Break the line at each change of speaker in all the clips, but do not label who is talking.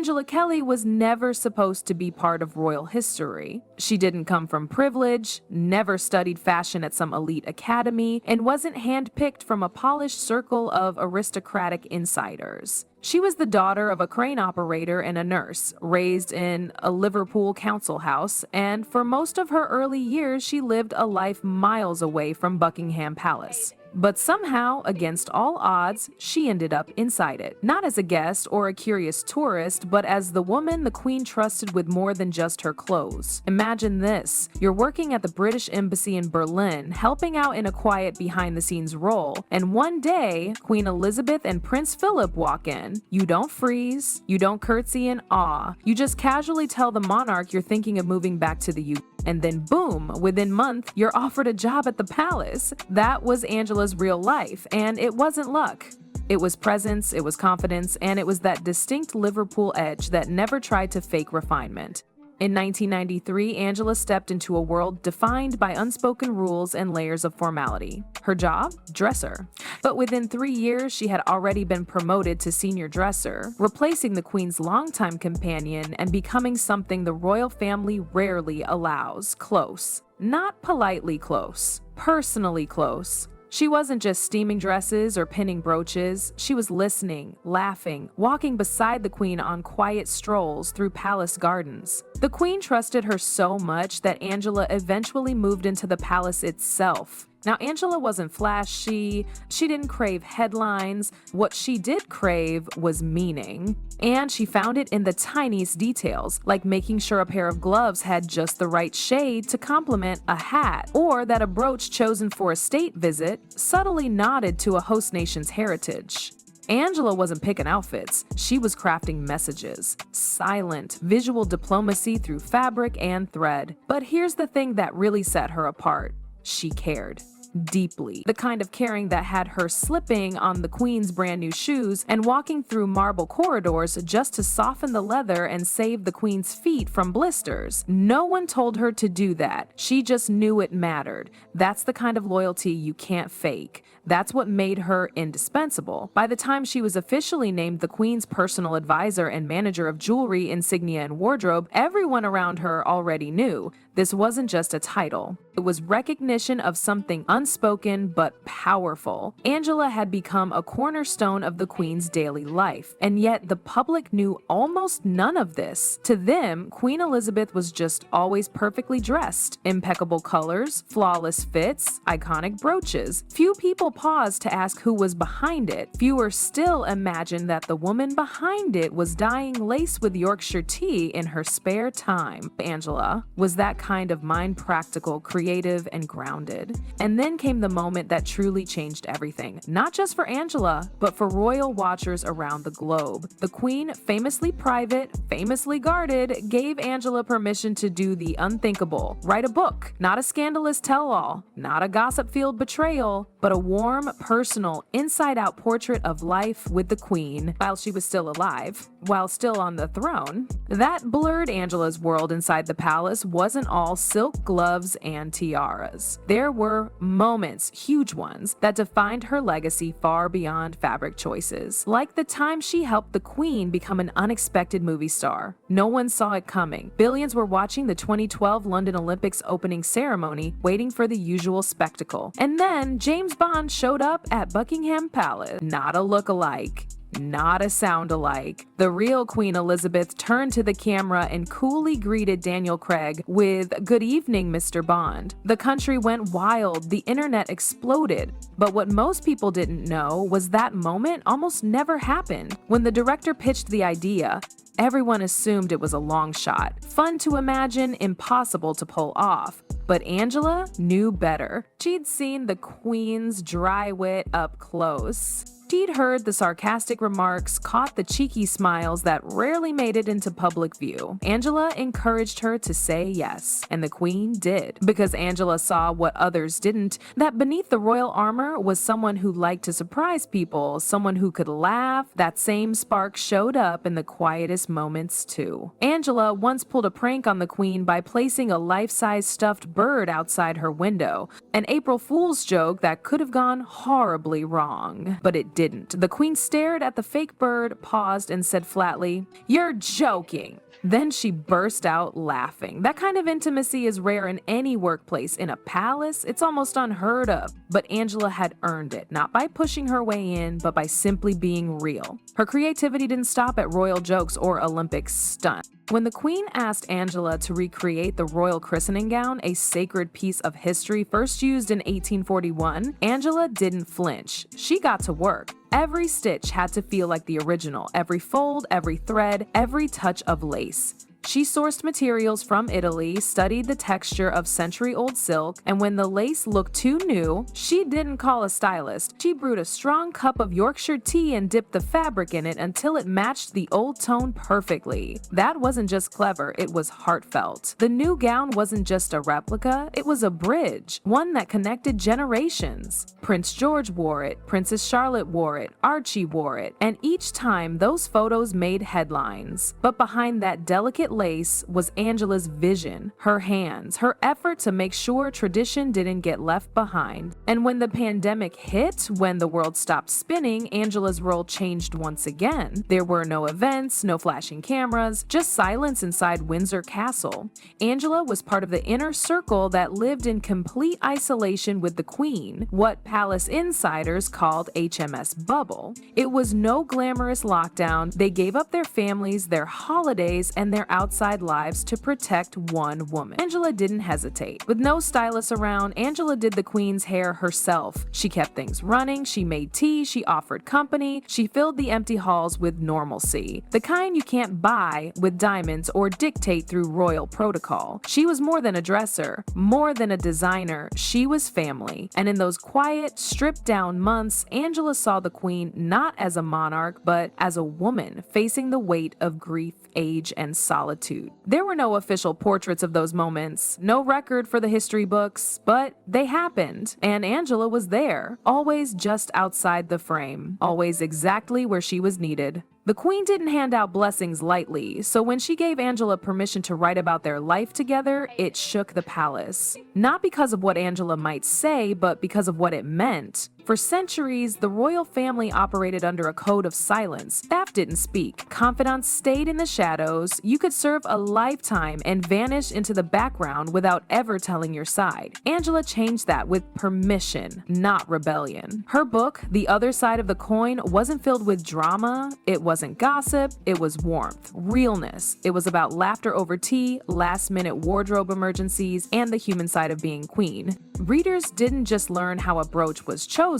Angela Kelly was never supposed to be part of royal history. She didn't come from privilege, never studied fashion at some elite academy, and wasn't handpicked from a polished circle of aristocratic insiders. She was the daughter of a crane operator and a nurse, raised in a Liverpool council house, and for most of her early years she lived a life miles away from Buckingham Palace. But somehow, against all odds, she ended up inside it. Not as a guest or a curious tourist, but as the woman the Queen trusted with more than just her clothes. Imagine this. You're working at the British Embassy in Berlin, helping out in a quiet behind-the-scenes role, and one day, Queen Elizabeth and Prince Philip walk in. You don't freeze, you don't curtsy in awe, you just casually tell the monarch you're thinking of moving back to the UK. And then boom, within month, you're offered a job at the palace. That was Angela's real life, and it wasn't luck. It was presence, it was confidence, and it was that distinct Liverpool edge that never tried to fake refinement. In 1993, Angela stepped into a world defined by unspoken rules and layers of formality. Her job? Dresser. But within 3 years, she had already been promoted to senior dresser, replacing the Queen's longtime companion and becoming something the royal family rarely allows: close. Not politely close, personally close. She wasn't just steaming dresses or pinning brooches, she was listening, laughing, walking beside the Queen on quiet strolls through palace gardens. The Queen trusted her so much that Angela eventually moved into the palace itself. Now, Angela wasn't flashy, she didn't crave headlines. What she did crave was meaning. And she found it in the tiniest details, like making sure a pair of gloves had just the right shade to complement a hat, or that a brooch chosen for a state visit subtly nodded to a host nation's heritage. Angela wasn't picking outfits, she was crafting messages. Silent, visual diplomacy through fabric and thread. But here's the thing that really set her apart. She cared. Deeply. The kind of caring that had her slipping on the Queen's brand new shoes and walking through marble corridors just to soften the leather and save the Queen's feet from blisters. No one told her to do that. She just knew it mattered. That's the kind of loyalty you can't fake. That's what made her indispensable. By the time she was officially named the Queen's personal advisor and manager of jewelry, insignia, and wardrobe, everyone around her already knew. This wasn't just a title. It was recognition of something unspoken but powerful. Angela had become a cornerstone of the Queen's daily life, and yet the public knew almost none of this. To them, Queen Elizabeth was just always perfectly dressed. Impeccable colors, flawless fits, iconic brooches. Few people paused to ask who was behind it. Fewer still imagined that the woman behind it was dyeing lace with Yorkshire tea in her spare time. Angela was that kind of mind-practical, creative, and grounded. And then came the moment that truly changed everything. Not just for Angela, but for royal watchers around the globe. The Queen, famously private, famously guarded, gave Angela permission to do the unthinkable. Write a book. Not a scandalous tell-all, not a gossip-filled betrayal, but a warm, personal, inside-out portrait of life with the Queen while she was still alive, while still on the throne. That blurred Angela's world inside the palace wasn't all silk gloves and tiaras. There were moments, huge ones, that defined her legacy far beyond fabric choices. Like the time she helped the Queen become an unexpected movie star. No one saw it coming. Billions were watching the 2012 London Olympics opening ceremony, waiting for the usual spectacle. And then James Bond showed up at Buckingham Palace. Not a look-alike. Not a sound-alike. The real Queen Elizabeth turned to the camera and coolly greeted Daniel Craig with, "Good evening, Mr. Bond." The country went wild, the internet exploded. But what most people didn't know was that moment almost never happened. When the director pitched the idea, everyone assumed it was a long shot. Fun to imagine, impossible to pull off. But Angela knew better. She'd seen the Queen's dry wit up close. She'd heard the sarcastic remarks, caught the cheeky smiles that rarely made it into public view. Angela encouraged her to say yes, and the Queen did. Because Angela saw what others didn't, that beneath the royal armor was someone who liked to surprise people, someone who could laugh. That same spark showed up in the quietest moments too. Angela once pulled a prank on the Queen by placing a life-size stuffed bird outside her window. An April Fool's joke that could have gone horribly wrong. But it didn't. didn't. The queen stared at the fake bird, paused, and said flatly, "You're joking." Then she burst out laughing. That kind of intimacy is rare in any workplace. In a palace, it's almost unheard of. But Angela had earned it, not by pushing her way in, but by simply being real. Her creativity didn't stop at royal jokes or Olympic stunts. When the queen asked Angela to recreate the royal christening gown, a sacred piece of history first used in 1841, Angela didn't flinch. She got to work. Every stitch had to feel like the original, every fold, every thread, every touch of lace. She sourced materials from Italy, studied the texture of century-old silk, and when the lace looked too new, she didn't call a stylist. She brewed a strong cup of Yorkshire tea and dipped the fabric in it until it matched the old tone perfectly. That wasn't just clever, it was heartfelt. The new gown wasn't just a replica, it was a bridge, one that connected generations. Prince George wore it, Princess Charlotte wore it, Archie wore it, and each time those photos made headlines. But behind that delicate lace was Angela's vision, her hands, her effort to make sure tradition didn't get left behind. And when the pandemic hit, when the world stopped spinning, Angela's role changed once again. There were no events, no flashing cameras, just silence inside Windsor Castle. Angela was part of the inner circle that lived in complete isolation with the Queen, what palace insiders called HMS Bubble. It was no glamorous lockdown. They gave up their families, their holidays, and their outside lives to protect one woman. Angela didn't hesitate. With no stylist around, Angela did the Queen's hair herself. She kept things running, she made tea, she offered company, she filled the empty halls with normalcy. The kind you can't buy with diamonds or dictate through royal protocol. She was more than a dresser, more than a designer, she was family. And in those quiet, stripped down months, Angela saw the Queen not as a monarch, but as a woman facing the weight of grief, age, and solitude. There were no official portraits of those moments, no record for the history books, but they happened, and Angela was there, always just outside the frame, always exactly where she was needed. The Queen didn't hand out blessings lightly, so when she gave Angela permission to write about their life together, it shook the palace. Not because of what Angela might say, but because of what it meant. For centuries, the royal family operated under a code of silence. Staff didn't speak. Confidants stayed in the shadows. You could serve a lifetime and vanish into the background without ever telling your side. Angela changed that with permission, not rebellion. Her book, The Other Side of the Coin, wasn't filled with drama. It wasn't gossip. It was warmth, realness. It was about laughter over tea, last-minute wardrobe emergencies, and the human side of being queen. Readers didn't just learn how a brooch was chosen,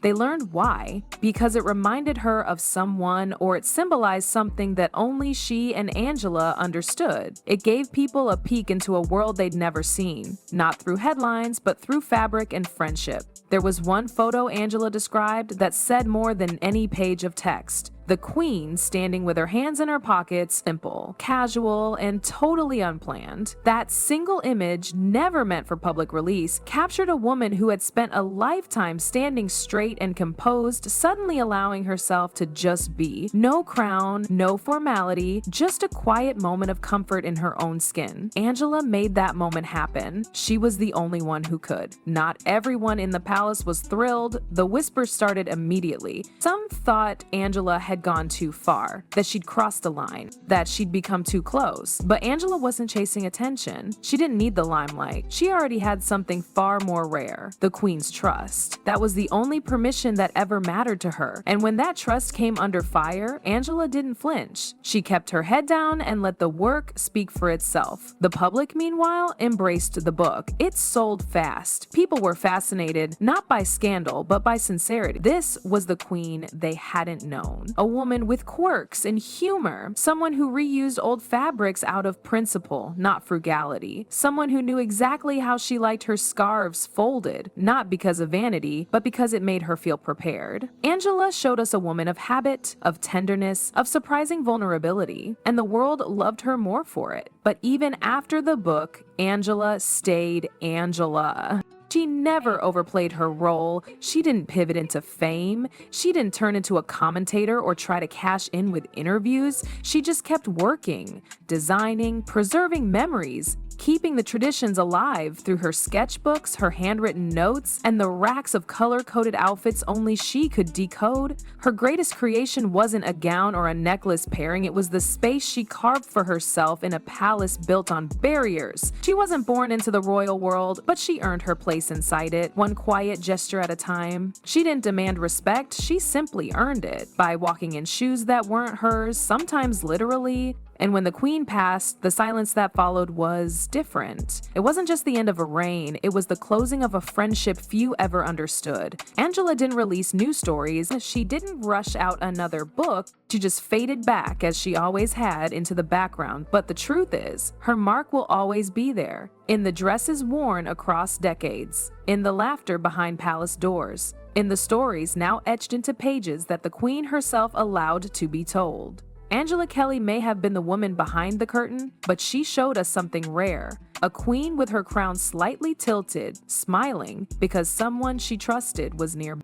they learned why. Because it reminded her of someone, or it symbolized something that only she and Angela understood. It gave people a peek into a world they'd never seen, not through headlines, but through fabric and friendship. There was one photo Angela described that said more than any page of text. The Queen standing with her hands in her pockets, simple, casual, and totally unplanned. That single image, never meant for public release, captured a woman who had spent a lifetime standing straight and composed, suddenly allowing herself to just be. No crown, no formality, just a quiet moment of comfort in her own skin. Angela made that moment happen. She was the only one who could. Not everyone in the palace was thrilled. The whispers started immediately. Some thought Angela had gone too far, that she'd crossed the line, that she'd become too close. But Angela wasn't chasing attention. She didn't need the limelight. She already had something far more rare, the Queen's trust. That was the only permission that ever mattered to her. And when that trust came under fire, Angela didn't flinch. She kept her head down and let the work speak for itself. The public, meanwhile, embraced the book. It sold fast. People were fascinated, not by scandal, but by sincerity. This was the Queen they hadn't known. A woman with quirks and humor, someone who reused old fabrics out of principle, not frugality, someone who knew exactly how she liked her scarves folded, not because of vanity, but because it made her feel prepared. Angela showed us a woman of habit, of tenderness, of surprising vulnerability, and the world loved her more for it. But even after the book, Angela stayed Angela. She never overplayed her role. She didn't pivot into fame. She didn't turn into a commentator or try to cash in with interviews. She just kept working, designing, preserving memories, keeping the traditions alive through her sketchbooks, her handwritten notes, and the racks of color-coded outfits only she could decode. Her greatest creation wasn't a gown or a necklace pairing, it was the space she carved for herself in a palace built on barriers. She wasn't born into the royal world, but she earned her place inside it, one quiet gesture at a time. She didn't demand respect, she simply earned it by walking in shoes that weren't hers, sometimes literally. And when the queen passed, the silence that followed was different. It wasn't just the end of a reign, it was the closing of a friendship few ever understood. Angela didn't release new stories, she didn't rush out another book, she just faded back as she always had into the background. But the truth is, her mark will always be there. In the dresses worn across decades, in the laughter behind palace doors, in the stories now etched into pages that the queen herself allowed to be told. Angela Kelly may have been the woman behind the curtain, but she showed us something rare. A queen with her crown slightly tilted, smiling because someone she trusted was nearby.